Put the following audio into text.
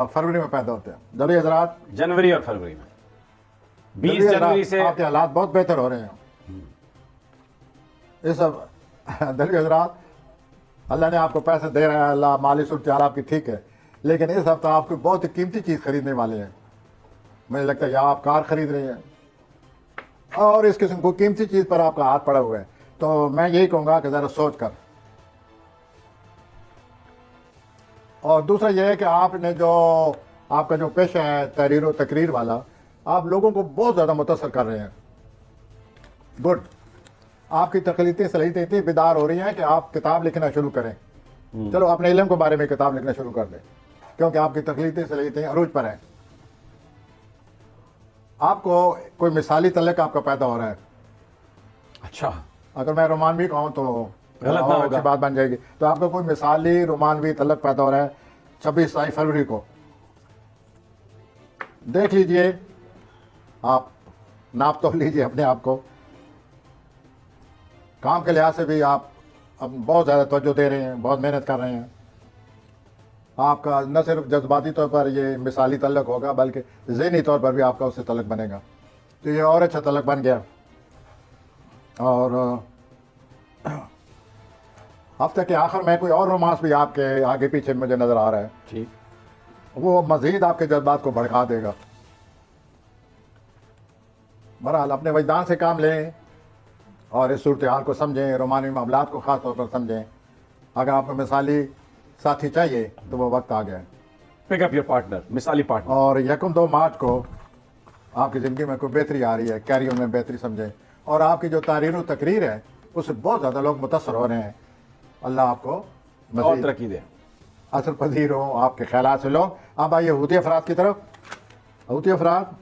और फरवरी में पैदा होते हैं। दली हजरात, जनवरी और फरवरी में 20 जनवरी से आपके हालात बहुत बेहतर हो रहे हैं। ये सब दली हजरात, अल्लाह ने आपको पैसे दे रहा है, अल्लाह माली सूरत आपकी ठीक है, लेकिन इस हफ्ता आपको बहुत ही कीमती चीज़ खरीदने वाले हैं। मुझे लगता है या आप कार खरीद रहे हैं और इस किस्म को कीमती चीज़ पर आपका हाथ पड़ा हुआ है, तो मैं यही कहूँगा कि ज़रा सोच कर। और दूसरा यह है कि आपने जो आपका जो पेशा है तहरीर व तकरीर वाला, आप लोगों को बहुत ज़्यादा मुतासर कर रहे हैं। गुड। आपकी तख्लीकी सलाहियतें इतनी बेदार हो रही हैं कि आप किताब लिखना शुरू करें। चलो अपने इल्म के बारे में किताब लिखना शुरू कर दें, क्योंकि आपकी तख्लीकी सलाहियतें अरूज पर हैं। आपको कोई मिसाली तलक आपका पैदा हो रहा है। अच्छा, अगर मैं रोमानवी कहूँ तो गलत ना और होगा। अच्छी बात बन जाएगी। तो आपको कोई मिसाली रोमानवी तलक पैदा हो रहा है 26 फरवरी को। देख लीजिए, आप नाप तो लीजिए अपने आप को। काम के लिहाज से भी आप अब बहुत ज़्यादा तवज्जो दे रहे हैं, बहुत मेहनत कर रहे हैं। आपका न सिर्फ जज्बाती तौर पर ये मिसाली तल्लक होगा, बल्कि ज़हनी तौर पर भी आपका उससे तल्लक बनेगा। तो ये और अच्छा तल्लक बन गया। और हफ्ते के आखिर में कोई और रोमांस भी आपके आगे पीछे मुझे नज़र आ रहा है। ठीक। वो मज़ीद आपके जज्बात को भड़का देगा। बहरहाल अपने वजदान से काम लें और इस सूरत हाल को समझें, रोमानी मामलात को ख़ास तौर पर समझें। अगर आपको मिसाली साथी चाहिए तो वो वक्त आ गया है। पिक अप योर पार्टनर, मिसाली पार्टनर। और 1 मार्च को आपकी ज़िंदगी में कोई बेहतरी आ रही है, कैरियर में बेहतरी समझें। और आपकी जो तारीर व तकरीर है उससे बहुत ज़्यादा लोग मुतासर हो रहे हैं। अल्लाह आपको और मज़ीद तरक्की दे। असर पजीर हो आपके ख्यालात से। लोग अब आइए हूती अफराद की तरफ। हूती अफराद